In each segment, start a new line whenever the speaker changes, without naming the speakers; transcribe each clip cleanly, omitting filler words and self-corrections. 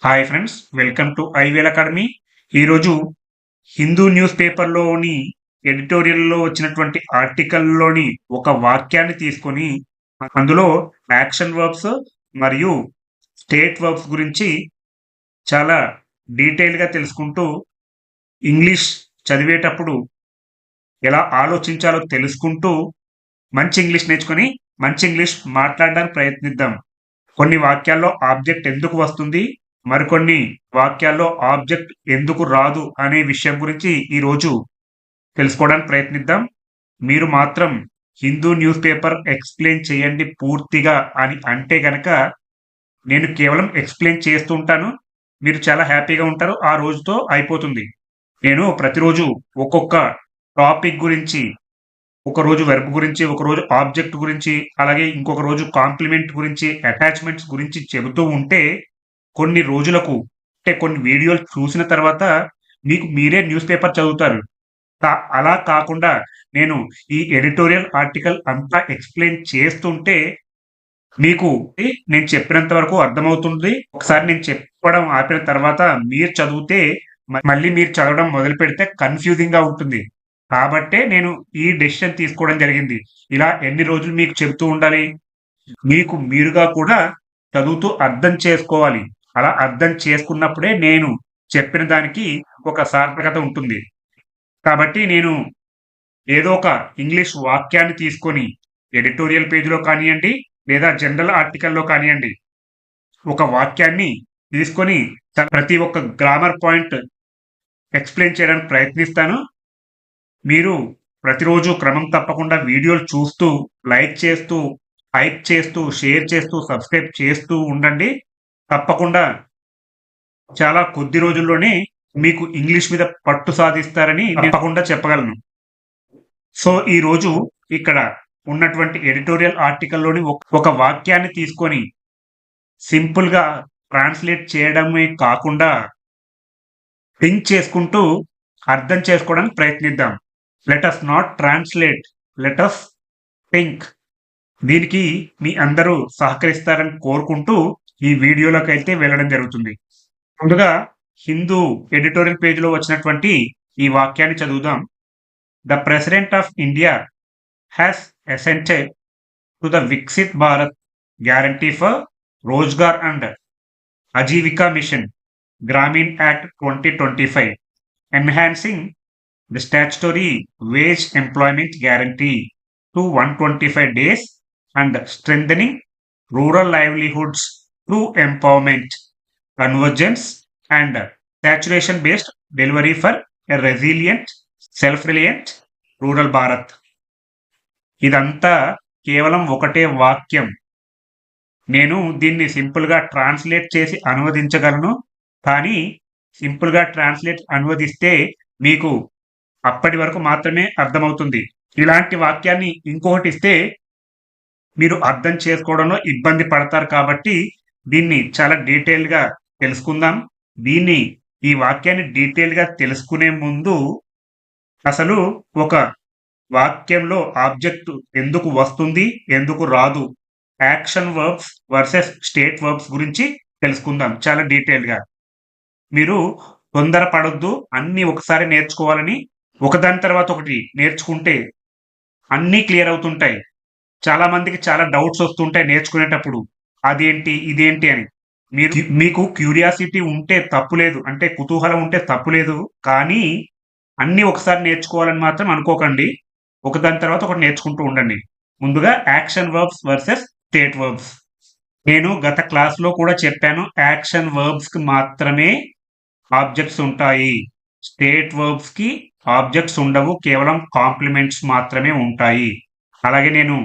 Hi friends, welcome to IVL academy. ఈరోజు Hindu news పేపర్లోని ఎడిటోరియల్లో వచ్చినటువంటి ఆర్టికల్లోని ఒక వాక్యాన్ని తీసుకొని అందులో యాక్షన్ వర్బ్స్ మరియు స్టేట్ వర్బ్స్ గురించి చాలా డీటెయిల్గా తెలుసుకుంటూ ఇంగ్లీష్ చదివేటప్పుడు ఎలా ఆలోచించాలో తెలుసుకుంటూ మంచి ఇంగ్లీష్ నేర్చుకొని మంచి ఇంగ్లీష్ మాట్లాడడానికి ప్రయత్నిద్దాం. కొన్ని వాక్యాల్లో ఆబ్జెక్ట్ ఎందుకు వస్తుంది, మరికొన్ని వాక్యాల్లో ఆబ్జెక్ట్ ఎందుకు రాదు అనే విషయం గురించి ఈరోజు తెలుసుకోవడానికి ప్రయత్నిద్దాం. మీరు మాత్రం హిందూ న్యూస్ పేపర్ ఎక్స్ప్లెయిన్ చేయండి పూర్తిగా అని అంటే గనక నేను కేవలం ఎక్స్ప్లెయిన్ చేస్తూ ఉంటాను. మీరు చాలా హ్యాపీగా ఉంటారు. ఆ రోజుతో అయిపోతుంది. నేను ప్రతిరోజు ఒక్కొక్క టాపిక్ గురించి, ఒకరోజు వెర్బ్ గురించి, ఒకరోజు ఆబ్జెక్ట్ గురించి, అలాగే ఇంకొక రోజు కాంప్లిమెంట్ గురించి, అటాచ్మెంట్స్ గురించి చెబుతూ ఉంటే కొన్ని రోజులకు, అంటే కొన్ని వీడియోలు చూసిన తర్వాత మీకు మీరే న్యూస్ పేపర్ చదువుతారు. అలా కాకుండా నేను ఈ ఎడిటోరియల్ ఆర్టికల్ అంతా ఎక్స్ప్లెయిన్ చేస్తుంటే మీకు నేను చెప్పినంత వరకు అర్థమవుతుంది. ఒకసారి నేను చెప్పడం ఆపిన తర్వాత మీరు చదివితే మళ్ళీ మీరు చదవడం మొదలు పెడితే కన్ఫ్యూజింగ్ గా ఉంటుంది. కాబట్టే నేను ఈ డెసిషన్ తీసుకోవడం జరిగింది. ఇలా ఎన్ని రోజులు మీకు చెబుతూ ఉండాలి, మీకు మీరుగా కూడా చదువుతూ అర్థం చేసుకోవాలి. అలా అర్థం చేసుకున్నప్పుడే నేను చెప్పిన దానికి ఒక సార్థకత ఉంటుంది. కాబట్టి నేను ఏదో ఒక ఇంగ్లీష్ వాక్యాన్ని తీసుకొని ఎడిటోరియల్ పేజీలో కానియండి, లేదా జనరల్ ఆర్టికల్‌లో కానియండి, ఒక వాక్యాన్ని తీసుకొని ప్రతి ఒక్క గ్రామర్ పాయింట్ ఎక్స్‌ప్లెయిన్ చేయడానికి ప్రయత్నిస్తాను. మీరు ప్రతిరోజు క్రమం తప్పకుండా వీడియోలు చూస్తూ, లైక్ చేస్తూ, హైప్ చేస్తూ, షేర్ చేస్తూ, సబ్స్క్రైబ్ చేస్తూ ఉండండి. తప్పకుండా చాలా కొద్ది రోజుల్లోనే మీకు ఇంగ్లీష్ మీద పట్టు సాధిస్తారని తప్పకుండా చెప్పగలను. సో ఈరోజు ఇక్కడ ఉన్నటువంటి ఎడిటోరియల్ ఆర్టికల్‌లోని ఒక వాక్యాన్ని తీసుకొని సింపుల్‌గా ట్రాన్స్‌లేట్ చేయడమే కాకుండా థింక్ చేసుకుంటూ అర్థం చేసుకోవడానికి ప్రయత్నిద్దాం. Let us not translate, let us think. దీనికి మీ అందరూ సహకరిస్తారని కోరుకుంటూ ఈ వీడియోలోకైతే వెళ్ళడం జరుగుతుంది. ముందుగా హిందూ ఎడిటోరియల్ పేజీలో వచ్చినటువంటి ఈ వాక్యాన్ని చదువుదాం. The president of India has assented to the Viksit Bharat guarantee for Rozgar and Ajeevika mission Gramin act 2025, enhancing the statutory wage employment guarantee to 125 days and strengthening rural livelihoods through empowerment, convergence and saturation based delivery for a resilient, self-reliant rural Bharat. ఇదంతా కేవలం ఒకటే వాక్యం. నేను దీన్ని సింపుల్గా translate చేసి అనువదించగలను. కానీ సింపుల్గా అనువదిస్తే మీకు అప్పటి వరకు మాత్రమే అర్థమవుతుంది. ఇలాంటి వాక్యాన్ని ఇంకొకటి ఇస్తే మీరు అర్థం చేసుకోవడంలో ఇబ్బంది పడతారు. కాబట్టి దీన్ని చాలా డీటెయిల్గా తెలుసుకుందాం. ఈ వాక్యాన్ని డీటెయిల్గా తెలుసుకునే ముందు అసలు ఒక వాక్యంలో ఆబ్జెక్ట్ ఎందుకు వస్తుంది, ఎందుకు రాదు, action verbs versus state verbs గురించి తెలుసుకుందాం చాలా డీటెయిల్గా. మీరు తొందరపడొద్దు, అన్నీ ఒకసారి నేర్చుకోవాలని ఒకదాని తర్వాత ఒకటి నేర్చుకుంటే అన్నీ క్లియర్ అవుతుంటాయి. చాలా మందికి చాలా డౌట్స్ వస్తుంటాయి నేర్చుకునేటప్పుడు, అదేంటి ఇదేంటి అని. మీకు క్యూరియాసిటీ ఉంటే తప్పులేదు, అంటే కుతూహలం ఉంటే తప్పులేదు. కానీ అన్నీ ఒకసారి నేర్చుకోవాలని మాత్రం అనుకోకండి. ఒకదాని తర్వాత ఒకటి నేర్చుకుంటూ ఉండండి. ముందుగా action verbs versus state verbs. నేను గత క్లాస్లో కూడా చెప్పాను, యాక్షన్ వర్బ్స్కి మాత్రమే ఆబ్జెక్ట్స్ ఉంటాయి, స్టేట్ వర్బ్స్కి ఆబ్జెక్ట్స్ ఉండవు, కేవలం కాంప్లిమెంట్స్ మాత్రమే ఉంటాయి. అలాగే నేను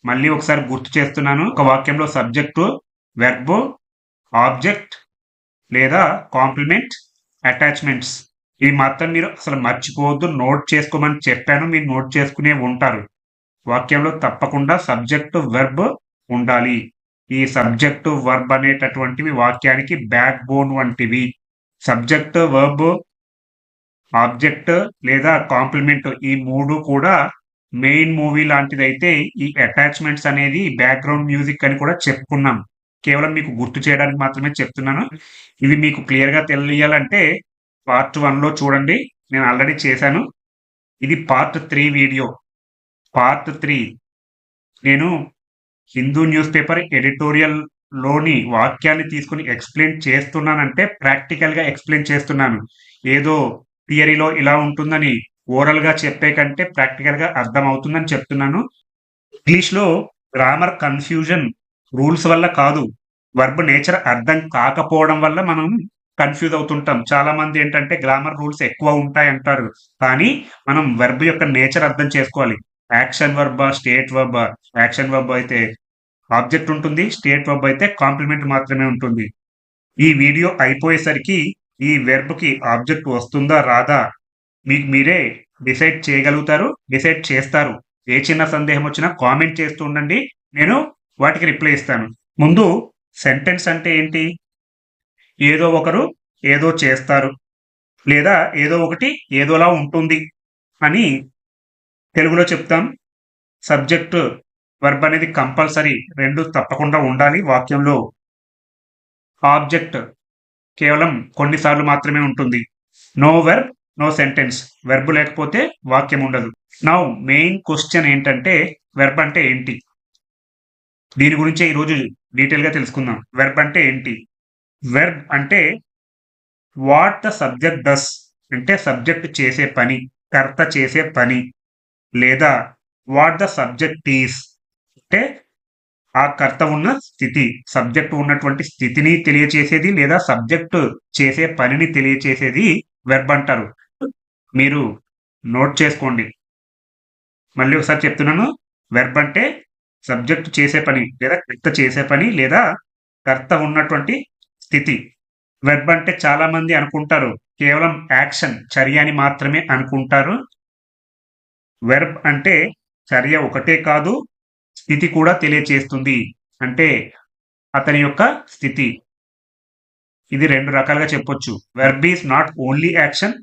మళ్ళీ ఒకసారి గుర్తు చేస్తున్నాను, ఒక వాక్యంలో సబ్జెక్టు, వెర్బ్, ఆబ్జెక్ట్ లేదా కాంప్లిమెంట్, అటాచ్మెంట్స్ ఇవి మాత్రం మీరు అసలు మర్చిపోవద్దు. నోట్ చేసుకోమని చెప్పాను, మీరు నోట్ చేసుకునే ఉంటారు. వాక్యంలో తప్పకుండా సబ్జెక్టు, వెర్బ్ ఉండాలి. ఈ సబ్జెక్టు, వర్బ్ అనేటటువంటివి వాక్యానికి బ్యాక్ బోన్ వంటివి. సబ్జెక్ట్, వర్బ్, ఆబ్జెక్ట్ లేదా కాంప్లిమెంట్ ఈ మూడు కూడా మెయిన్ మూవీ లాంటిదైతే ఈ అటాచ్మెంట్స్ అనేది బ్యాక్గ్రౌండ్ మ్యూజిక్ అని కూడా చెప్పుకున్నాం. కేవలం మీకు గుర్తు చేయడానికి మాత్రమే చెప్తున్నాను. ఇవి మీకు క్లియర్‌గా తెలియాలంటే పార్ట్ 1లో చూడండి. నేను ఆల్రెడీ చేశాను. ఇది పార్ట్ 3 వీడియో. పార్ట్ 3 నేను హిందూ న్యూస్ పేపర్ ఎడిటోరియల్‌లోని వాక్యాన్ని తీసుకొని ఎక్స్‌ప్లెయిన్ చేస్తున్నానంటే ప్రాక్టికల్‌గా ఎక్స్‌ప్లెయిన్ చేస్తున్నాను. ఏదో థియరీలో ఇలా ఉంటుందని ఓరల్‌గా చెప్పే కంటే ప్రాక్టికల్‌గా అర్థమవుతుందని చెప్తున్నాను. ఇంగ్లీష్‌లో గ్రామర్ కన్‌ఫ్యూజన్ రూల్స్ వల్ల కాదు. వర్బ్ నేచర్ అర్థం కాకపోవడం వల్ల మనం కన్‌ఫ్యూజ్ అవుతుంటాం. చాలామంది ఏంటంటే గ్రామర్ రూల్స్ ఎక్కువ ఉంటాయంటారు. కానీ మనం వర్బ్ యొక్క నేచర్ అర్థం చేసుకోవాలి. Action Warba? State Warba? Action verb అయితే ఆబ్జెక్ట్ ఉంటుంది. స్టేట్ వర్బ్ అయితే కాంప్లిమెంట్ మాత్రమే ఉంటుంది. ఈ వీడియో అయిపోయేసరికి ఈ వెర్బ్‌కి ఆబ్జెక్ట్ వస్తుందా? రాదా? మీకు మీరే డిసైడ్ చేయగలుగుతారు. డిసైడ్ చేస్తారు. ఏ చిన్న సందేహం వచ్చినా కామెంట్ చేస్తూ ఉండండి. నేను వాటికి రిప్లై ఇస్తాను. ముందు సెంటెన్స్ అంటే ఏంటి? ఏదో ఒకరు ఏదో చేస్తారు. లేదా ఏదో ఒకటి ఏదోలా ఉంటుంది అని తెలుగులో చెప్తాం. సబ్జెక్ట్, వర్బ్ అనేది కంపల్సరీ 2 తప్పకుండా ఉండాలి వాక్యంలో. ఆబ్జెక్ట్ కేవలం కొన్ని సార్లు మాత్రమే ఉంటుంది. No verb, no sentence. Verb లేకపోతే వాక్యం ఉండదు. నౌ మెయిన్ క్వెషన్ ఏంటంటే వెర్బ్ అంటే ఏంటి? దీని గురించే ఈరోజు డీటెయిల్‌గా తెలుసుకుందాం. వెర్బ్ అంటే ఏంటి? వెర్బ్ అంటే వాట్ ద సబ్జెక్ట్ డస్ అంటే సబ్జెక్ట్ చేసే పని, కర్త చేసే పని. లేదా వాట్ ద సబ్జెక్ట్ ఈస్ అంటే ఆ కర్త ఉన్న స్థితి. సబ్జెక్ట్ ఉన్నటువంటి స్థితిని తెలియచేసేది లేదా సబ్జెక్ట్ చేసే పనిని తెలియచేసేది వెర్బ్ అంటారు. మీరు నోట్ చేసుకోండి. మళ్ళీ ఒకసారి చెప్తున్నాను. వెర్బ్ అంటే సబ్జెక్ట్ చేసే పని లేదా కర్త చేసే పని లేదా కర్త ఉన్నటువంటి స్థితి. వెర్బ్ అంటే చాలామంది అనుకుంటారు కేవలం యాక్షన్, చర్య అని మాత్రమే అనుకుంటారు. వెర్బ్ అంటే చర్య ఒకటే కాదు, స్థితి కూడా తెలియచేస్తుంది. అంటే అతని యొక్క స్థితి. ఇది 2 రకాలుగా చెప్పొచ్చు. Verb is not only action,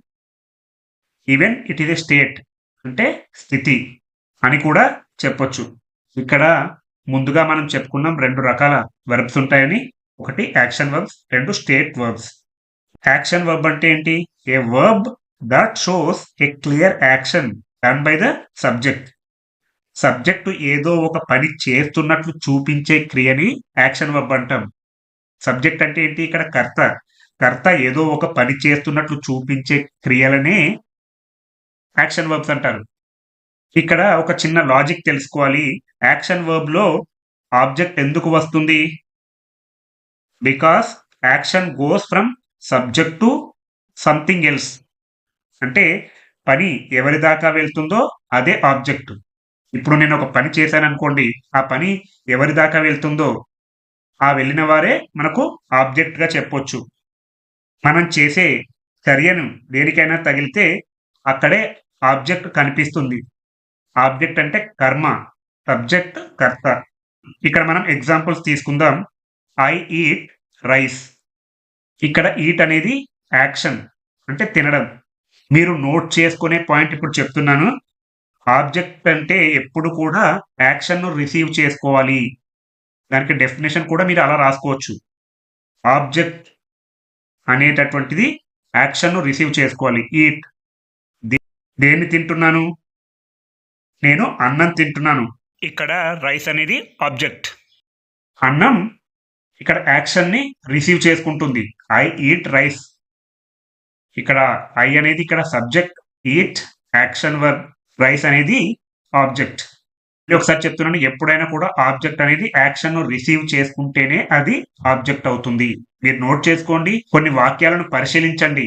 even it is a state అంటే స్థితి అని కూడా చెప్పొచ్చు. ఇక్కడ ముందుగా మనం చెప్పుకున్నాం 2 రకాల వెర్బ్స్ ఉంటాయని. ఒకటి action verbs, 2 state verbs. Action verb అంటే ఏంటి? A verb that shows a clear action done by the subject. Subject ఏదో ఒక పని చేస్తున్నట్లు చూపించే క్రియని యాక్షన్ వర్బ్ అంటాం. సబ్జెక్ట్ అంటే ఏంటి? ఇక్కడ కర్త. కర్త ఏదో ఒక పని చేస్తున్నట్లు చూపించే క్రియలనే యాక్షన్ వర్బ్స్ అంటారు. ఇక్కడ ఒక చిన్న లాజిక్ తెలుసుకోవాలి. యాక్షన్ వర్బ్‌లో ఆబ్జెక్ట్ ఎందుకు వస్తుంది? Because action goes from subject to something else. అంటే పని ఎవరి దాకా వెళ్తుందో అదే ఆబ్జెక్ట్. ఇప్పుడు నేను ఒక పని చేశాననుకోండి. ఆ పని ఎవరి దాకా వెళ్తుందో ఆ వెళ్ళిన వారే మనకు ఆబ్జెక్ట్‌గా చెప్పొచ్చు. మనం చేసే చర్యను దేనికైనా తగిలితే అక్కడే ఆబ్జెక్ట్ కనిపిస్తుంది. ఆబ్జెక్ట్ అంటే కర్మ. సబ్జెక్ట్ కర్త. ఇక్కడ మనం ఎగ్జాంపుల్స్ తీసుకుందాం. I eat rice. ఇక్కడ ఈట్ అనేది యాక్షన్ అంటే తినడం. మీరు నోట్ చేసుకునే పాయింట్ ఇప్పుడు చెప్తున్నాను. ఆబ్జెక్ట్ అంటే ఎప్పుడు కూడా యాక్షన్‌ను రిసీవ్ చేసుకోవాలి. దానికి డెఫినిషన్ కూడా మీరు అలా రాసుకోవచ్చు. ఆబ్జెక్ట్ అనేటటువంటిది యాక్షన్‌ను రిసీవ్ చేసుకోవాలి. ఈట్ దేన్ని తింటున్నాను? నేను అన్నం తింటున్నాను. ఇక్కడ రైస్ అనేది ఆబ్జెక్ట్. అన్నం ఇక్కడ యాక్షన్‌ని రిసీవ్ చేసుకుంటుంది. I eat rice. ఇక్కడ ఐ అనేది ఇక్కడ subject, eat action verb, rice అనేది ఆబ్జెక్ట్. ఒకసారి చెప్తున్నాను. ఎప్పుడైనా కూడా ఆబ్జెక్ట్ అనేది యాక్షన్‌ను రిసీవ్ చేసుకుంటేనే అది ఆబ్జెక్ట్ అవుతుంది. మీరు నోట్ చేసుకోండి. కొన్ని వాక్యాలను పరిశీలించండి.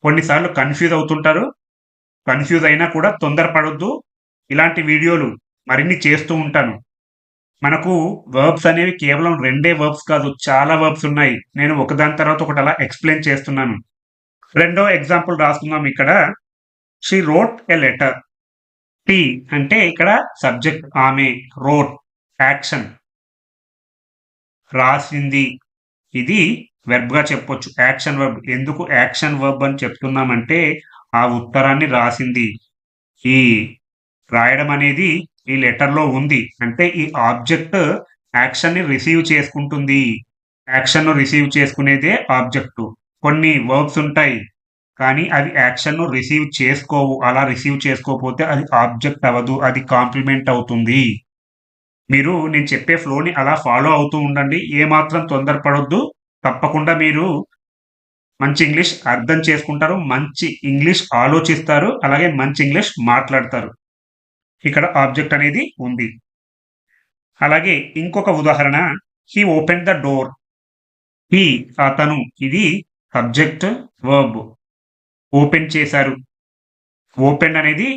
కొన్నిసార్లు కన్‌ఫ్యూజ్ అవుతుంటారు. కన్‌ఫ్యూజ్ అయినా కూడా తొందరపడొద్దు. ఇలాంటి వీడియోలు మరిన్ని చేస్తూ ఉంటాను. మనకు వర్బ్స్ అనేవి కేవలం 2 వర్బ్స్ కాదు. చాలా వర్బ్స్ ఉన్నాయి. నేను ఒకదాని తర్వాత ఒకటి అలా ఎక్స్‌ప్లెయిన్ చేస్తున్నాను. రెండో ఎగ్జాంపుల్ రాసుకుందాం ఇక్కడ. She wrote a letter. టీ అంటే ఇక్కడ సబ్జెక్ట్ ఆమె. Wrote action. రాసింది. ఇది వెర్బ్‌గా చెప్పొచ్చు. Action verb. ఎందుకు యాక్షన్ వర్బ్ అని చెప్తున్నామంటే ఆ ఉత్తరాన్ని రాసింది. ఈ రాయడం అనేది ఈ లెటర్‌లో ఉంది. అంటే ఈ ఆబ్జెక్ట్ యాక్షన్ని రిసీవ్ చేసుకుంటుంది. యాక్షన్‌ను రిసీవ్ చేసుకునేదే ఆబ్జెక్టు. కొన్ని వర్బ్స్ ఉంటాయి. కానీ అవి యాక్షన్‌ను రిసీవ్ చేసుకోవు. అలా రిసీవ్ చేసుకోపోతే అది ఆబ్జెక్ట్ అవ్వదు. అది కాంప్లిమెంట్ అవుతుంది. మీరు నేను చెప్పే ఫ్లోని అలా ఫాలో అవుతూ ఉండండి. ఏమాత్రం తొందరపడొద్దు. తప్పకుండా మీరు మంచి ఇంగ్లీష్ అర్థం చేసుకుంటారు. మంచి ఇంగ్లీష్ ఆలోచిస్తారు. అలాగే మంచి ఇంగ్లీష్ మాట్లాడతారు. ఇక్కడ ఆబ్జెక్ట్ అనేది ఉంది. అలాగే ఇంకొక ఉదాహరణ హి ఓపెన్డ్ ద డోర్. హి అతను ఇది సబ్జెక్ట్ వర్బ్. ఓపెన్ చేశారు. ఓపెన్ అనేది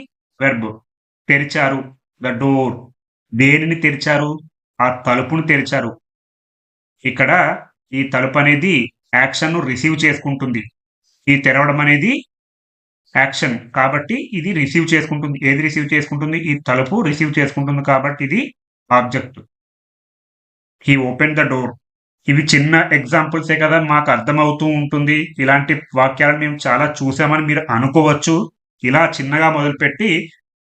వెర్బ్. తెరిచారు. The door. దేనిని తెరిచారు? ఆ తలుపును తెరిచారు. ఇక్కడ ఈ తలుపు అనేది యాక్షన్‌ను రిసీవ్ చేసుకుంటుంది. ఈ తెరవడం అనేది యాక్షన్. కాబట్టి ఇది రిసీవ్ చేసుకుంటుంది. ఏది రిసీవ్ చేసుకుంటుంది? ఈ తలుపు రిసీవ్ చేసుకుంటుంది కాబట్టి ఇది object. He open the door. ఇవి చిన్న ఎగ్జాంపుల్సే కదా మాకు అర్థమవుతూ ఉంటుంది. ఇలాంటి వాక్యాలను మేము చాలా చూసామని మీరు అనుకోవచ్చు. ఇలా చిన్నగా మొదలుపెట్టి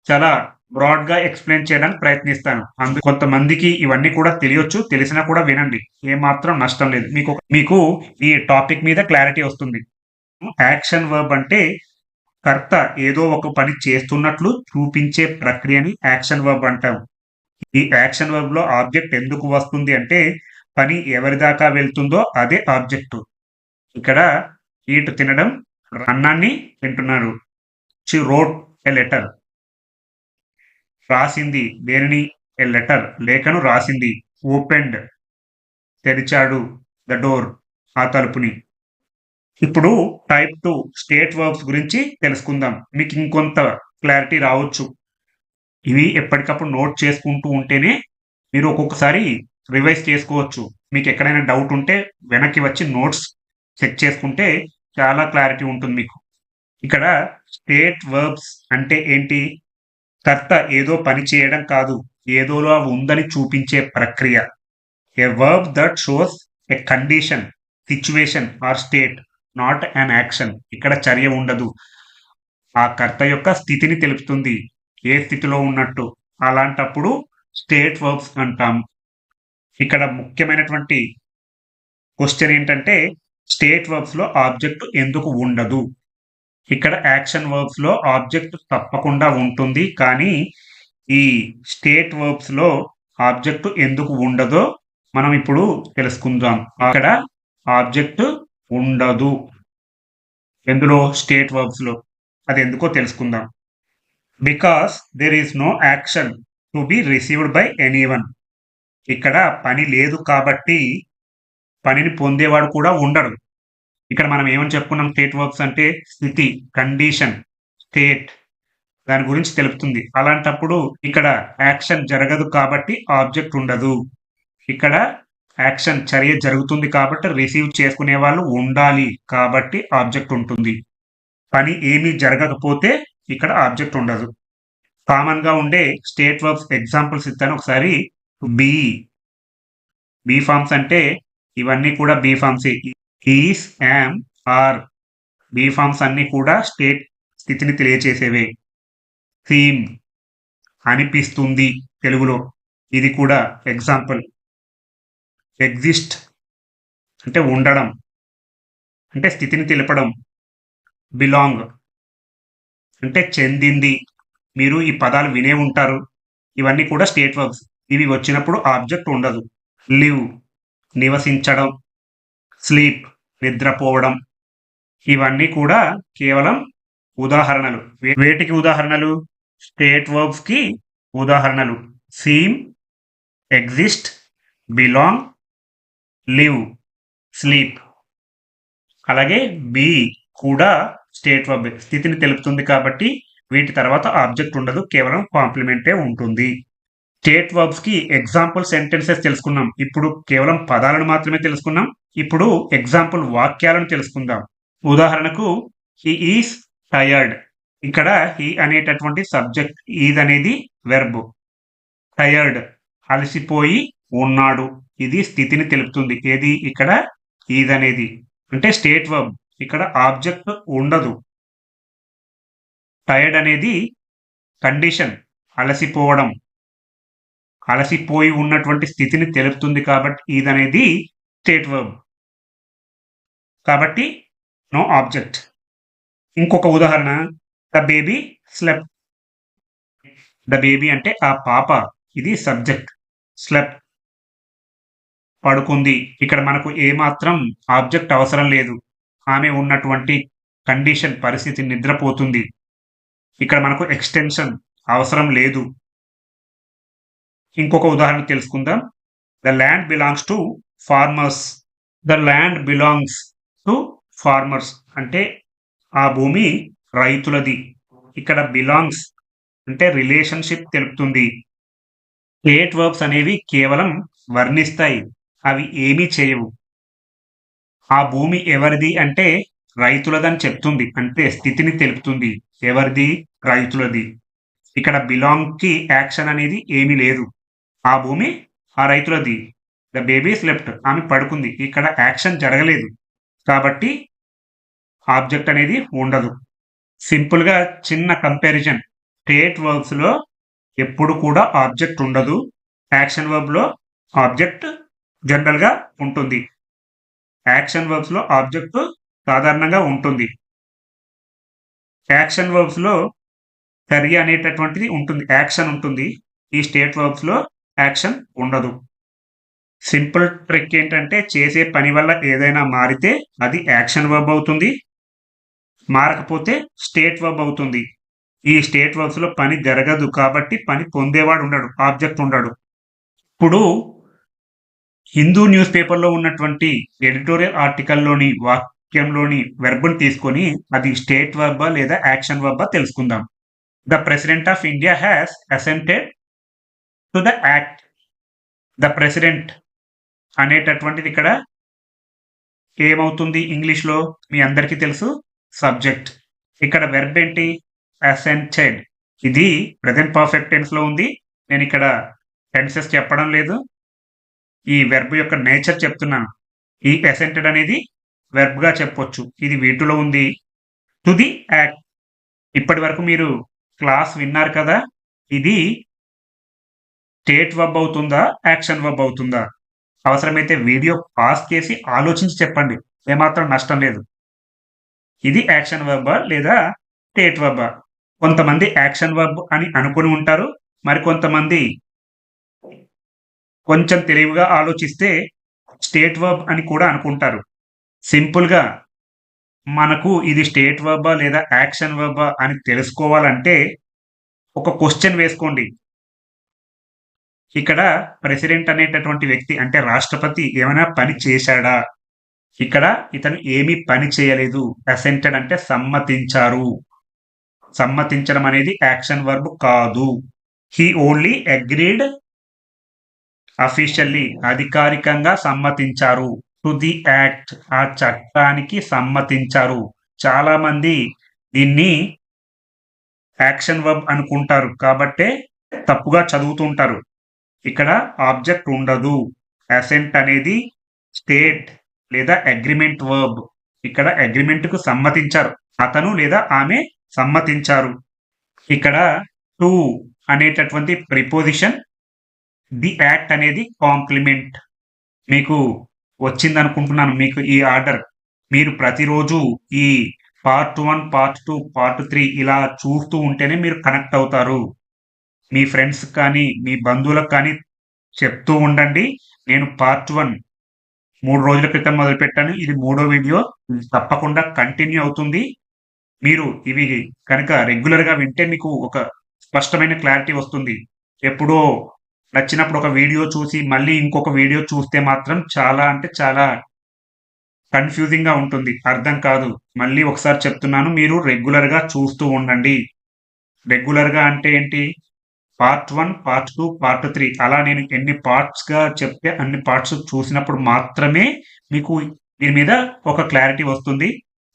చాలా బ్రాడ్‌గా ఎక్స్‌ప్లెయిన్ చేయడానికి ప్రయత్నిస్తాను. కొంతమందికి ఇవన్నీ కూడా తెలియొచ్చు. తెలిసినా కూడా వినండి. ఏమాత్రం నష్టం లేదు. మీకు ఈ టాపిక్ మీద క్లారిటీ వస్తుంది. యాక్షన్ వర్బ్ అంటే కర్త ఏదో ఒక పని చేస్తున్నట్లు చూపించే ప్రక్రియని యాక్షన్ వర్బ్ అంటాం. ఈ యాక్షన్ వర్బ్‌లో ఆబ్జెక్ట్ ఎందుకు వస్తుంది అంటే పని ఎవరి దాకా వెళ్తుందో అదే ఆబ్జెక్టు. ఇక్కడ ఈట్ తినడం అన్నాన్ని తింటున్నాడు. She wrote a letter. రాసింది దేనిని? ఎ లెటర్ లేఖను రాసింది. ఓపెన్డ్ తెరిచాడు. ద డోర్ ఆ తలుపుని. ఇప్పుడు టైప్ 2 స్టేట్ వర్బ్స్ గురించి తెలుసుకుందాం. మీకు ఇంకొంత క్లారిటీ రావచ్చు. ఇవి ఎప్పటికప్పుడు నోట్ చేసుకుంటూ ఉంటేనే మీరు ఒక్కొక్కసారి రివైజ్ చేసుకోవచ్చు. మీకు ఎక్కడైనా డౌట్ ఉంటే వెనక్కి వచ్చి నోట్స్ చెక్ చేసుకుంటే చాలా క్లారిటీ ఉంటుంది మీకు. ఇక్కడ స్టేట్ వర్బ్స్ అంటే ఏంటి? కర్త ఏదో పని చేయడం కాదు. ఏదోలా ఉందని చూపించే ప్రక్రియ. A verb that shows a condition, situation or state, not an action. ఇక్కడ చర్య ఉండదు. ఆ కర్త యొక్క స్థితిని తెలుపుతుంది. ఏ స్థితిలో ఉన్నట్టు. అలాంటప్పుడు స్టేట్ వర్బ్స్ అంటాం. ఇక్కడ ముఖ్యమైనటువంటి క్వెషన్ ఏంటంటే స్టేట్ వర్బ్స్‌లో ఆబ్జెక్ట్ ఎందుకు ఉండదు? ఇక్కడ యాక్షన్ వర్బ్స్‌లో ఆబ్జెక్ట్ తప్పకుండా ఉంటుంది. కానీ ఈ స్టేట్ వర్బ్స్‌లో ఆబ్జెక్ట్ ఎందుకు ఉండదో మనం ఇప్పుడు తెలుసుకుందాం. అక్కడ ఆబ్జెక్ట్ ఉండదు. ఎందులో? స్టేట్ వర్బ్స్‌లో. అది ఎందుకో తెలుసుకుందాం. Because there is no action to be received by anyone. ఇక్కడ పని లేదు కాబట్టి పనిని పొందేవాడు కూడా ఉండడు. ఇక్కడ మనం ఏమని చెప్పుకున్నాం? స్టేట్ వర్బ్స్ అంటే స్థితి, కండిషన్, స్టేట్ దాని గురించి తెలుపుతుంది. అలాంటప్పుడు ఇక్కడ యాక్షన్ జరగదు కాబట్టి ఆబ్జెక్ట్ ఉండదు. ఇక్కడ యాక్షన్ చర్య జరుగుతుంది కాబట్టి రిసీవ్ చేసుకునే వాళ్ళు ఉండాలి కాబట్టి ఆబ్జెక్ట్ ఉంటుంది. పని ఏమీ జరగకపోతే ఇక్కడ ఆబ్జెక్ట్ ఉండదు. కామన్‌గా ఉండే స్టేట్ వర్బ్స్ ఎగ్జాంపుల్స్ ఇస్తాను ఒకసారి. బీ. బీ ఫార్మ్స్ అంటే ఇవన్నీ కూడా బీ ఫార్మ్సే. Is, am, are. Be forms అన్నీ కూడా స్టేట్ స్థితిని తెలియచేసేవే. సీమ్ అనిపిస్తుంది తెలుగులో. ఇది కూడా ఎగ్జాంపుల్. ఎగ్జిస్ట్ అంటే ఉండడం. అంటే స్థితిని తెలపడం. బిలాంగ్ అంటే చెందింది. మీరు ఈ పదాలు వినే ఉంటారు. ఇవన్నీ కూడా స్టేట్ వర్బ్స్. ఇవి వచ్చినప్పుడు ఆబ్జెక్ట్ ఉండదు. లివ్ నివసించడం. స్లీప్ నిద్రపోవడం. ఇవన్నీ కూడా కేవలం ఉదాహరణలు. వేటికి ఉదాహరణలు? స్టేట్ వర్బ్స్‌కి ఉదాహరణలు. Seem, exist, belong, live, sleep. అలాగే బీ కూడా స్టేట్ వర్బ్. స్థితిని తెలుపుతుంది కాబట్టి వీటి తర్వాత ఆబ్జెక్ట్ ఉండదు. కేవలం కాంప్లిమెంటే ఉంటుంది. స్టేట్ వర్బ్స్‌కి ఎగ్జాంపుల్ సెంటెన్సెస్ తెలుసుకున్నాం. ఇప్పుడు కేవలం పదాలను మాత్రమే తెలుసుకున్నాం. ఇప్పుడు ఎగ్జాంపుల్ వాక్యాలను తెలుసుకుందాం. ఉదాహరణకు హి ఈస్ టయర్డ్. ఇక్కడ హి అనేటటువంటి సబ్జెక్ట్, ఈజ్ అనేది వెర్బ్. టయర్డ్ అలసిపోయి ఉన్నాడు. ఇది స్థితిని తెలుపుతుంది. ఏది? ఇక్కడ ఈజ్ అనేది. అంటే స్టేట్ వర్బ్. ఇక్కడ ఆబ్జెక్ట్ ఉండదు. టయర్డ్ అనేది కండిషన్, అలసిపోవడం. అలసిపోయి ఉన్నటువంటి స్థితిని తెలుపుతుంది కాబట్టి ఇదనేది స్టేట్ వర్బ్. కాబట్టి నో ఆబ్జెక్ట్. ఇంకొక ఉదాహరణ, the baby slept. The baby అంటే ఆ పాప, ఇది సబ్జెక్ట్. స్లెప్ట్ పడుకుంది. ఇక్కడ మనకు ఏమాత్రం ఆబ్జెక్ట్ అవసరం లేదు. ఆమె ఉన్నటువంటి కండిషన్ పరిస్థితి నిద్రపోతుంది. ఇక్కడ మనకు ఎక్స్టెన్షన్ అవసరం లేదు. ఇంకొక ఉదాహరణ తెలుసుకుందాం. The land belongs to farmers. The land belongs to farmers అంటే ఆ భూమి రైతులది. ఇక్కడ బిలాంగ్స్ అంటే రిలేషన్షిప్ తెలుపుతుంది. స్టేట్ వర్బ్స్ అనేవి కేవలం వర్ణిస్తాయి, అవి ఏమీ చేయవు. ఆ భూమి ఎవరిది అంటే రైతులదని చెప్తుంది, అంటే స్థితిని తెలుపుతుంది. ఎవరిది? రైతులది. ఇక్కడ బిలాంగ్ కి యాక్షన్ అనేది ఏమీ లేదు. ఆ భూమి ఆ రైతులది. ద బేబీ స్లెప్ట్, ఆమె పడుకుంది. ఇక్కడ యాక్షన్ జరగలేదు కాబట్టి ఆబ్జెక్ట్ అనేది ఉండదు. సింపుల్ గా చిన్న కంపారిజన్, స్టేట్ వర్బ్స్ లో ఎప్పుడు కూడా ఆబ్జెక్ట్ ఉండదు. యాక్షన్ వర్బ్ లో ఆబ్జెక్ట్ జనరల్ గా ఉంటుంది. యాక్షన్ వర్బ్స్ లో ఆబ్జెక్ట్ సాధారణంగా ఉంటుంది. యాక్షన్ వర్బ్స్ లో చర్య అనేటటువంటిది ఉంటుంది, యాక్షన్ ఉంటుంది. ఈ స్టేట్ వర్బ్స్ లో యాక్షన్ ఉండదు. సింపుల్ ట్రిక్ ఏంటంటే చేసే పని వల్ల ఏదైనా మారితే అది యాక్షన్ వర్బ్ అవుతుంది, మారకపోతే స్టేట్ వర్బ్ అవుతుంది. ఈ స్టేట్ వర్బ్స్ లో పని జరగదు కాబట్టి పని పొందేవాడు ఉండడు, ఆబ్జెక్ట్ ఉండడు. ఇప్పుడు హిందూ న్యూస్ పేపర్లో ఉన్నటువంటి ఎడిటోరియల్ ఆర్టికల్లోని వాక్యంలోని వెర్బ్ని తీసుకొని అది స్టేట్ వర్బా లేదా యాక్షన్ వర్బా తెలుసుకుందాం. The president of India has assented to the act. The president అనేటటువంటిది ఇక్కడ ఏమవుతుంది? ఇంగ్లీష్లో మీ అందరికీ తెలుసు, సబ్జెక్ట్. ఇక్కడ వెర్బ్ ఏంటి? అసెంటెడ్. ఇది ప్రెజెంట్ పర్ఫెక్ట్ టెన్స్ లో ఉంది. నేను ఇక్కడ టెన్సెస్ చెప్పడం లేదు, ఈ వెర్బ్ యొక్క నేచర్ చెప్తున్నాను. ఈ అసెంటెడ్ అనేది వెర్బ్ గా చెప్పొచ్చు. ఇది వీటిలో ఉంది. To the act. ఇప్పటి వరకు మీరు క్లాస్ విన్నారు కదా, ఇది స్టేట్ వర్బ్ అవుతుందా, యాక్షన్ వర్బ్ అవుతుందా? అవసరమైతే వీడియో పాస్ చేసి ఆలోచించి చెప్పండి, ఏమాత్రం నష్టం లేదు. ఇది యాక్షన్ వర్బా లేదా స్టేట్ వర్బా? కొంతమంది యాక్షన్ వర్బ్ అని అనుకుని ఉంటారు, మరికొంతమంది కొంచెం తెలివిగా ఆలోచిస్తే స్టేట్ వర్బ్ అని కూడా అనుకుంటారు. సింపుల్ గా మనకు ఇది స్టేట్ వర్బా లేదా యాక్షన్ వర్బా అని తెలుసుకోవాలంటే ఒక క్వశ్చన్ వేసుకోండి. ఇక్కడ ప్రెసిడెంట్ అనేటటువంటి వ్యక్తి అంటే రాష్ట్రపతి ఏమైనా పని చేశాడా? ఇక్కడ ఇతను ఏమీ పని చేయలేదు. అసెంటెడ్ అంటే సమ్మతించారు. సమ్మతించడం అనేది యాక్షన్ వర్బ్ కాదు. హీ ఓన్లీ అగ్రీడ్ అఫీషియల్లీ, అధికారికంగా సమ్మతించారు. టు ది యాక్ట్, ఆ చట్టానికి సమ్మతించారు. చాలా మంది దీన్ని యాక్షన్ వర్బ్ అనుకుంటారు కాబట్టే తప్పుగా చదువుతుంటారు. ఇక్కడ ఆబ్జెక్ట్ ఉండదు. అసెంట్ అనేది స్టేట్ లేదా అగ్రిమెంట్ వర్బ్. ఇక్కడ అగ్రిమెంట్ కు సమ్మతించారు, అతను లేదా ఆమె సమ్మతించారు. ఇక్కడ టు అనేటటువంటి ప్రిపోజిషన్, ది యాక్ట్ అనేది కాంప్లిమెంట్. మీకు వచ్చిందనుకుంటున్నాను మీకు ఈ ఆర్డర్. మీరు ప్రతిరోజు ఈ పార్ట్ 1, పార్ట్ 2, పార్ట్ 3 ఇలా చూస్తూ ఉంటేనే మీరు కనెక్ట్ అవుతారు. మీ ఫ్రెండ్స్ కానీ మీ బంధువులకు కానీ చెప్తూ ఉండండి. నేను పార్ట్ 1 3 రోజుల క్రితం మొదలుపెట్టాను, ఇది 3వ వీడియో, తప్పకుండా కంటిన్యూ అవుతుంది. మీరు ఇవి కనుక రెగ్యులర్గా వింటే మీకు ఒక స్పష్టమైన క్లారిటీ వస్తుంది. ఎప్పుడో నచ్చినప్పుడు ఒక వీడియో చూసి మళ్ళీ ఇంకొక వీడియో చూస్తే మాత్రం చాలా అంటే చాలా కన్ఫ్యూజింగ్ గా ఉంటుంది, అర్థం కాదు. మళ్ళీ ఒకసారి చెప్తున్నాను, మీరు రెగ్యులర్ గా చూస్తూ ఉండండి. రెగ్యులర్ గా అంటే ఏంటి? పార్ట్ 1, పార్ట్ 2, పార్ట్ 3 అలా నేను ఎన్ని పార్ట్స్ గా చెప్తే అన్ని పార్ట్స్ చూసినప్పుడు మాత్రమే మీకు దీని మీద ఒక క్లారిటీ వస్తుంది.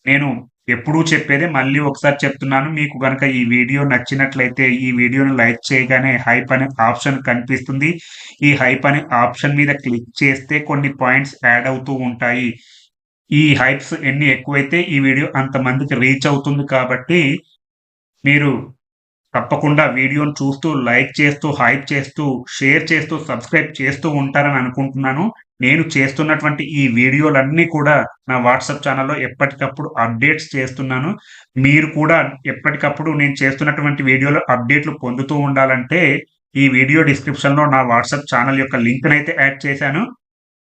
నేను ఎప్పుడూ చెప్పేదే మళ్ళీ ఒకసారి చెప్తున్నాను. మీకు గనక ఈ వీడియో నచ్చినట్లయితే ఈ వీడియోని లైక్ చేయగానే హైప్ అనే ఆప్షన్ కనిపిస్తుంది. ఈ హైప్ అనే ఆప్షన్ మీద క్లిక్ చేస్తే కొన్ని పాయింట్స్ యాడ్ అవుతూ ఉంటాయి. ఈ హైప్స్ ఎన్ని ఎక్కువైతే ఈ వీడియో అంతమందికి రీచ్ అవుతుంది కాబట్టి మీరు తప్పకుండా వీడియోను చూస్తూ, లైక్ చేస్తూ, హైప్ చేస్తూ, షేర్ చేస్తూ, సబ్స్క్రైబ్ చేస్తూ ఉంటారని అనుకుంటున్నాను. నేను చేస్తున్నటువంటి ఈ వీడియోలన్నీ కూడా నా వాట్సాప్ ఛానల్‌లో ఎప్పటికప్పుడు అప్డేట్స్ చేస్తున్నాను. మీరు కూడా ఎప్పటికప్పుడు నేను చేస్తున్నటువంటి వీడియోలో అప్డేట్‌లు పొందుతూ ఉండాలంటే, ఈ వీడియో డిస్క్రిప్షన్‌లో నా వాట్సాప్ ఛానల్ యొక్క లింక్‌నైతే యాడ్ చేశాను.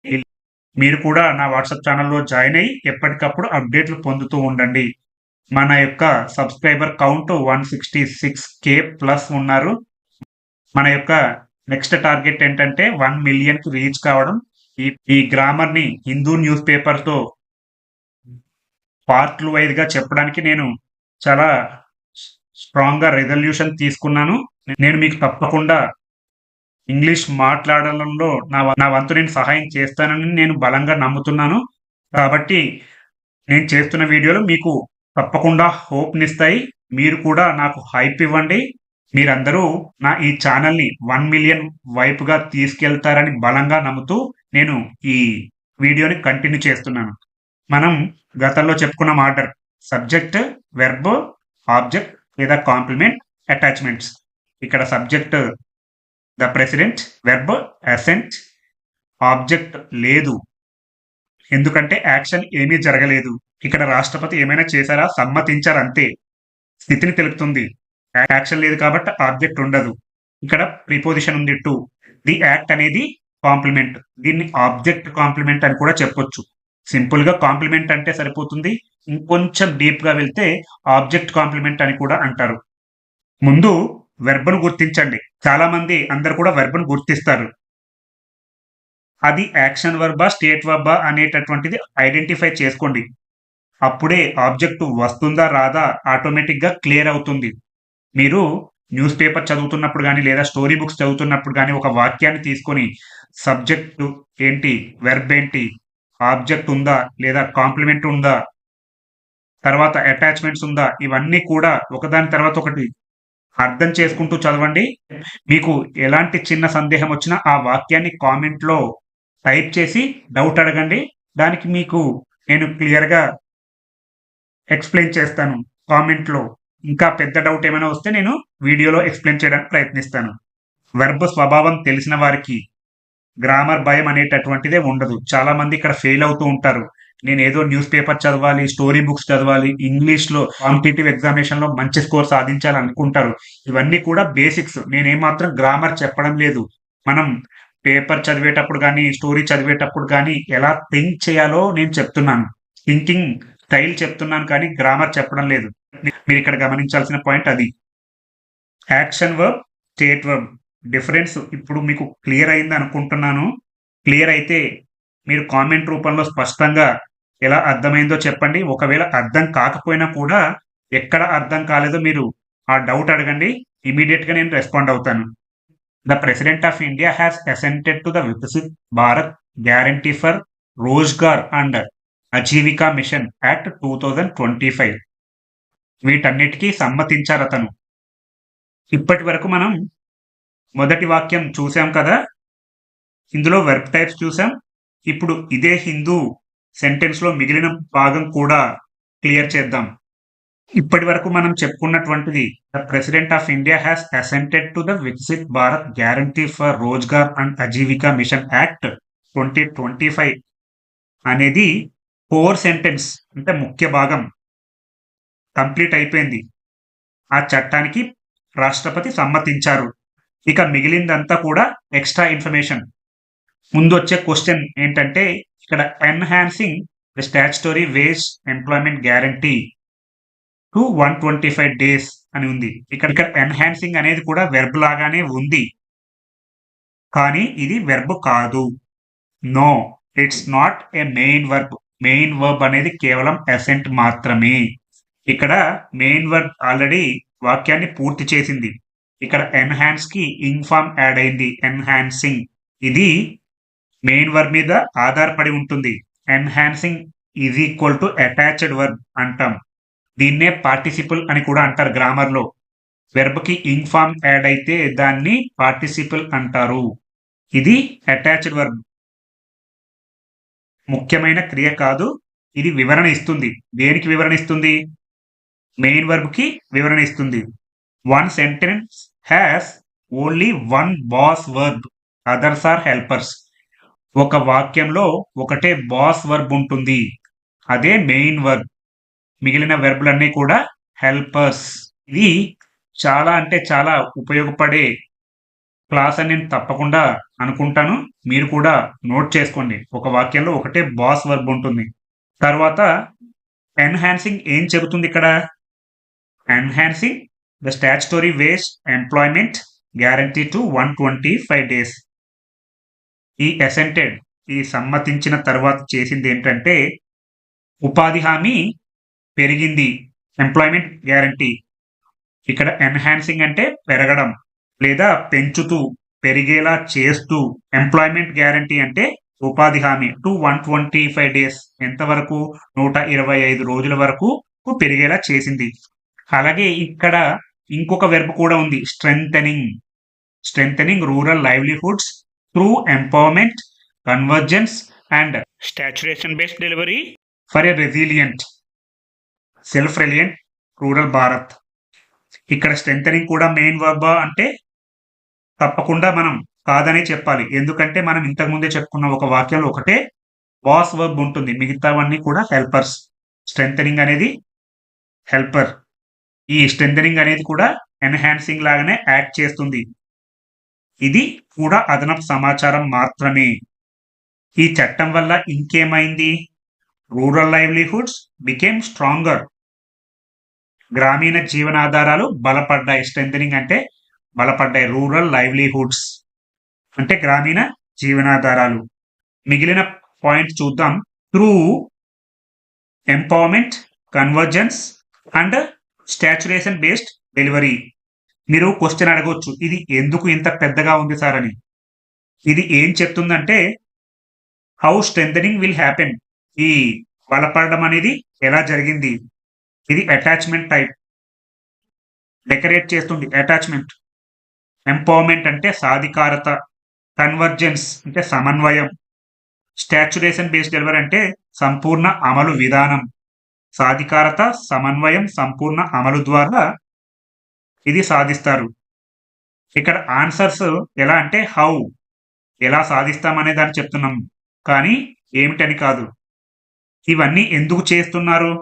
ఈ మీరు కూడా నా వాట్సాప్ ఛానల్‌లో జాయిన్ అయ్యి ఎప్పటికప్పుడు అప్డేట్‌లు పొందుతూ ఉండండి. మన యొక్క సబ్స్క్రైబర్ కౌంట్ 166K ప్లస్ ఉన్నారు. మన యొక్క నెక్స్ట్ టార్గెట్ ఏంటంటే 1 మిలియన్‌కి రీచ్ కావడం. ఈ గ్రామర్‌ని హిందూ న్యూస్ పేపర్‌తో పార్ట్‌లు వైస్‌గా చెప్పడానికి నేను చాలా స్ట్రాంగ్‌గా రిజల్యూషన్ తీసుకున్నాను. నేను మీకు తప్పకుండా ఇంగ్లీష్ మాట్లాడడంలో నా వంతు నేను సహాయం చేస్తానని నేను బలంగా నమ్ముతున్నాను. కాబట్టి నేను చేస్తున్న వీడియోలు మీకు తప్పకుండా హోప్‌నిస్తాయి. మీరు కూడా నాకు హైప్ ఇవ్వండి. మీరందరూ ఈ ఛానెల్‌ని 1 మిలియన్ వైపుగా తీసుకెళ్తారని బలంగా నమ్ముతూ నేను ఈ వీడియోని కంటిన్యూ చేస్తున్నాను. మనం గతంలో చెప్పుకున్నాం ఆర్డర్. సబ్జెక్ట్, వెర్బ్, ఆబ్జెక్ట్ లేదా కాంప్లిమెంట్, అటాచ్‌మెంట్స్. ఇక్కడ subject the president, verb assent, object లేదు. ఎందుకంటే యాక్షన్ ఏమీ జరగలేదు. ఇక్కడ రాష్ట్రపతి ఏమైనా చేశారా? సమ్మతించారు అంతే. స్థితిని తెలుపుతుంది. యాక్షన్ లేదు కాబట్టి ఆబ్జెక్ట్ ఉండదు. ఇక్కడ ప్రిపోజిషన్ ఉంది టు. ది యాక్ట్ అనేది కాంప్లిమెంట్. దీన్ని ఆబ్జెక్ట్ కాంప్లిమెంట్ అని కూడా చెప్పొచ్చు. సింపుల్ గా కాంప్లిమెంట్ అంటే సరిపోతుంది. ఇంకొంచెం డీప్ గా వెళ్తే ఆబ్జెక్ట్ కాంప్లిమెంట్ అని కూడా అంటారు. ముందు వెర్బ్ను గుర్తించండి. చాలా మంది అందరు కూడా వెర్బ్ను గుర్తిస్తారు. అది యాక్షన్ వర్బా, స్టేట్ వర్బా అనేటటువంటిది ఐడెంటిఫై చేసుకోండి. అప్పుడే ఆబ్జెక్ట్ వస్తుందా రాదా ఆటోమేటిక్‌గా క్లియర్ అవుతుంది. మీరు న్యూస్ పేపర్ చదువుతున్నప్పుడు గాని, లేదా స్టోరీ బుక్స్ చదువుతున్నప్పుడు గాని, ఒక వాక్యాన్ని తీసుకొని సబ్జెక్టు ఏంటి? వెర్బ్ ఏంటి? ఆబ్జెక్ట్ ఉందా? లేదా కాంప్లిమెంట్ ఉందా? తర్వాత అటాచ్‌మెంట్స్ ఉందా? ఇవన్నీ కూడా ఒకదాని తర్వాత ఒకటి అర్థం చేసుకుంటూ చదవండి. మీకు ఎలాంటి చిన్న సందేహం వచ్చినా ఆ వాక్యాన్ని కామెంట్‌లో టైప్ చేసి డౌట్ అడగండి. దానికి మీకు నేను క్లియర్‌గా ఎక్స్‌ప్లెయిన్ చేస్తాను కామెంట్‌లో. ఇంకా పెద్ద డౌట్ ఏమైనా వస్తే నేను వీడియోలో ఎక్స్‌ప్లెయిన్ చేయడానికి ప్రయత్నిస్తాను. వెర్బ్ స్వభావం తెలిసిన వారికి గ్రామర్ భయం అనేటటువంటిదే ఉండదు. చాలా మంది ఇక్కడ ఫెయిల్ అవుతూ ఉంటారు. నేనేదో న్యూస్ పేపర్ చదవాలి, స్టోరీ బుక్స్ చదవాలి, ఇంగ్లీష్‌లో కాంపిటీటివ్ ఎగ్జామినేషన్‌లో మంచి స్కోర్ సాధించాలి అనుకుంటారు. ఇవన్నీ కూడా బేసిక్స్. నేనేమాత్రం గ్రామర్ చెప్పడం లేదు. మనం పేపర్ చదివేటప్పుడు గానీ, స్టోరీ చదివేటప్పుడు గానీ ఎలా థింక్ చేయాలో నేను చెప్తున్నాను. థింకింగ్ స్టైల్ చెప్తున్నాను కానీ గ్రామర్ చెప్పడం లేదు. మీరిక్కడ గమనించాల్సిన పాయింట్ అది. Action verb, state verb difference ఇప్పుడు మీకు క్లియర్ అయింది అనుకుంటున్నాను. క్లియర్ అయితే మీరు కామెంట్ రూపంలో స్పష్టంగా ఎలా అర్థమైందో చెప్పండి. ఒకవేళ అర్థం కాకపోయినా కూడా ఎక్కడ అర్థం కాలేదో మీరు ఆ డౌట్ అడగండి. ఇమ్మీడియేట్‌గా నేను రెస్పాండ్ అవుతాను. The president of India has assented to the Viksit Bharat guarantee for Rozgar and Ajeevika mission act 2025. వీటన్నిటికీ సమ్మతించారతను. ఇప్పటి వరకు మనం మొదటి వాక్యం చూసాం కదా! ఇందులో వెర్బ్ టైప్స్ చూసాం. ఇప్పుడు ఇదే హిందూ సెంటెన్స్‌లో మిగిలిన భాగం కూడా క్లియర్ చేద్దాం. ఇప్పటి వరకు మనం చెప్పుకున్నటువంటిది the president of India has assented to the Viksit Bharat guarantee for Rozgar and Ajeevika mission act 2025 అనేది కోర్ సెంటెన్స్ అంటే ముఖ్య భాగం కంప్లీట్ అయిపోయింది. ఆ చట్టానికి రాష్ట్రపతి సమ్మతించారు. ఇక మిగిలిందంతా కూడా ఎక్స్‌ట్రా ఇన్ఫర్మేషన్. ముందొచ్చే క్వెషన్ ఏంటంటే ఇక్కడ enhancing the statutory wage employment guarantee to 125 days అని ఉంది. ఇక్కడ ఎన్హాన్సింగ్ అనేది కూడా వెర్బ్ లాగానే ఉంది. కానీ ఇది వెర్బ్ కాదు. No, it's not a main verb. Main verb అనేది కేవలం అసెంట్ మాత్రమే. ఇక్కడ మెయిన్ వర్బ్ ఆల్రెడీ వాక్యాన్ని పూర్తి చేసింది. ఇక్కడ ఎన్హాన్స్‌కి ఇంగ్ ఫార్మ్ యాడ్ అయింది. ఎన్హాన్సింగ్ ఇది మెయిన్ వర్బ్ మీద ఆధారపడి ఉంటుంది. Enhancing is equal to attached verb అంటాం. దీన్నే పార్టిసిపుల్ అని కూడా అంటారు గ్రామర్‌లో. వెర్బ్‌కి ఇంగ్ ఫార్మ్ యాడ్ అయితే దాన్ని పార్టిసిపుల్ అంటారు. ఇది అటాచ్డ్ వర్బ్. ముఖ్యమైన క్రియ కాదు. ఇది వివరణ ఇస్తుంది. దేనికి వివరణ ఇస్తుంది? మెయిన్ వర్బ్‌కి వివరణ ఇస్తుంది. One sentence has only one boss verb, others are helpers. ఒక వాక్యంలో ఒకటే బాస్ వర్బ్ ఉంటుంది, అదే మెయిన్ వర్బ్. మిగిలిన వెర్బులన్నీ కూడా హెల్పర్స్. ఇది చాలా అంటే చాలా ఉపయోగపడే క్లాస్ అని నేను తప్పకుండా అనుకుంటాను. మీరు కూడా నోట్ చేసుకోండి. ఒక వాక్యంలో ఒకటే బాస్ వర్బ్ ఉంటుంది. తర్వాత ఎన్హాన్సింగ్ ఏం చెబుతుంది ఇక్కడ? Enhancing the statutory wage employment guarantee to 125 days. ఈ అసెంటెడ్, ఈ సమ్మతించిన తర్వాత చేసింది ఏంటంటే ఉపాధి హామీ పెరిగింది, ఎంప్లాయ్మెంట్ గ్యారంటీ. ఇక్కడ ఎన్హాన్సింగ్ అంటే పెరగడం లేదా పెంచుతూ, పెరిగేలా చేస్తూ. ఎంప్లాయ్మెంట్ గ్యారంటీ అంటే ఉపాధి హామీ టు 125 days, ఎంతవరకు? 125 రోజుల వరకు పెరిగేలా చేసింది. అలాగే ఇక్కడ ఇంకొక వెర్బ్ కూడా ఉంది, strengthening. Strengthening rural livelihoods through empowerment, convergence and saturation based delivery for a resilient, self reliant rural Bharat. ఇక్కడ స్ట్రెంథెనింగ్ కూడా మెయిన్ వర్బ్ అంటే తప్పకుండా మనం కాదనే చెప్పాలి. ఎందుకంటే మనం ఇంతకుముందే చెప్పుకున్న ఒక వాక్యంలో ఒకటే బాస్ వర్బ్ ఉంటుంది, మిగతావన్నీ కూడా హెల్పర్స్. స్ట్రెంథెనింగ్ అనేది హెల్పర్. ఈ స్ట్రెంథెనింగ్ అనేది కూడా ఎన్హాన్సింగ్ లాగానే యాక్ట్ చేస్తుంది. ఇది కూడా అదనపు సమాచారం మాత్రమే. ఈ చట్టం వల్ల ఇంకేమైంది? Rural livelihoods became stronger. గ్రామీణ జీవనాధారాలు బలపడ్డాయి. స్ట్రెంథెనింగ్ అంటే బలపడ్డాయి. రూరల్ లైవ్లీహుడ్స్ అంటే గ్రామీణ జీవనాధారాలు. మిగిలిన పాయింట్ చూద్దాం. Through empowerment, convergence and saturation based delivery. మీరు క్వశ్చన్ అడగవచ్చు, ఇది ఎందుకు ఇంత పెద్దగా ఉంది సార్ అని. ఇది ఏం చెప్తుందంటే హౌ స్ట్రెంథెనింగ్ విల్ హ్యాపెన్. ఈ బలపడడం అనేది ఎలా జరిగింది. ఇది అటాచ్మెంట్ టైప్, డెకరేట్ చేస్తుంది అటాచ్మెంట్. ఎంపవర్మెంట్ అంటే సాధికారత, కన్వర్జెన్స్ అంటే సమన్వయం, స్టాచ్యురేషన్ బేస్డ్ డెలివరీ అంటే సంపూర్ణ అమలు విధానం. సాధికారత, సమన్వయం, సంపూర్ణ అమలు ద్వారా ఇది సాధిస్తారు. ఇక్కడ ఆన్సర్స్ ఎలా అంటే హౌ, ఎలా సాధిస్తామనే దాన్ని చెప్తున్నాం, కానీ ఏమిటని కాదు. ఇవన్నీ ఎందుకు చేస్తున్నారు?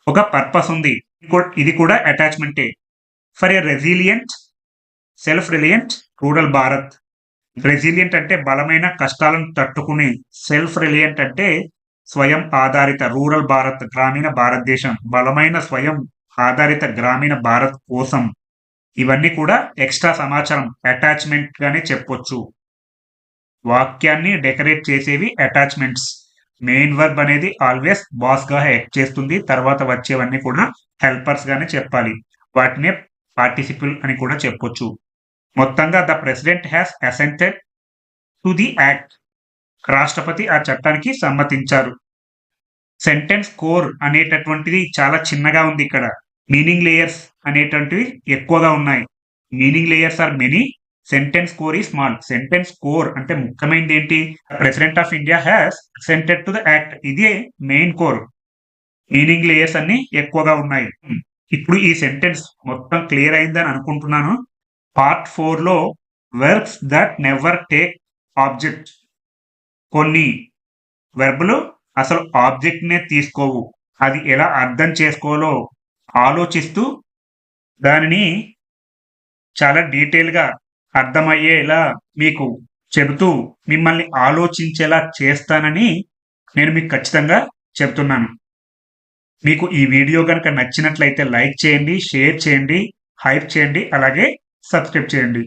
ఒక పర్పస్ ఉంది. ఇది కూడా అటాచ్మెంటే. For a resilient, self reliant rural Bharat. Resilient అంటే బలమైన కష్టాలను తట్టుకుని, సెల్ఫ్ రిలియంట్ అంటే స్వయం ఆధారిత, రూరల్ భారత్ గ్రామీణ భారతదేశం, బలమైన స్వయం ఆధారిత గ్రామీణ భారత్ కోసం. ఇవన్నీ కూడా ఎక్స్ట్రా సమాచారం, అటాచ్మెంట్ గానే చెప్పొచ్చు. వాక్యాన్ని డెకరేట్ చేసేవి అటాచ్మెంట్స్. మెయిన్ వర్బ్ అనేది ఆల్వేస్ బాస్ గా యాక్ట్ చేస్తుంది. తర్వాత వచ్చేవన్నీ కూడా హెల్పర్స్ గానే చెప్పాలి. వాటినే పార్టిసిపుల్ అని కూడా చెప్పొచ్చు. మొత్తంగా the president has assented to the act. రాష్ట్రపతి ఆ చట్టానికి సమ్మతించారు. సెంటెన్స్ కోర్ అనేటటువంటిది చాలా చిన్నగా ఉంది. ఇక్కడ మీనింగ్ లేయర్స్ అనేటువంటివి ఎక్కువగా ఉన్నాయి. Meaning layers are many, sentence core is small. Sentence core అంటే ముఖ్యమైనది ఏంటి? President of India has assented to the act. ఇదే మెయిన్ కోర్. మీనింగ్ లేయర్స్ అన్ని ఎక్కువగా ఉన్నాయి. ఇప్పుడు ఈ సెంటెన్స్ మొత్తం క్లియర్ అయిందని అనుకుంటున్నాను. పార్ట్ 4 లో verbs that never take object. కొన్ని వెర్బులు అసలు ఆబ్జెక్ట్ నే తీసుకోవు. అది ఎలా అర్థం చేసుకోవాలో ఆలోచిస్తూ దానిని చాలా డీటెయిల్ గా అర్థమయ్యేలా మీకు చెబుతూ మిమ్మల్ని ఆలోచించేలా చేస్తానని నేను మీకు ఖచ్చితంగా చెబుతున్నాను. మీకు ఈ వీడియో కనుక నచ్చినట్లయితే లైక్ చేయండి, షేర్ చేయండి, హైప్ చేయండి, అలాగే సబ్స్క్రైబ్ చేయండి.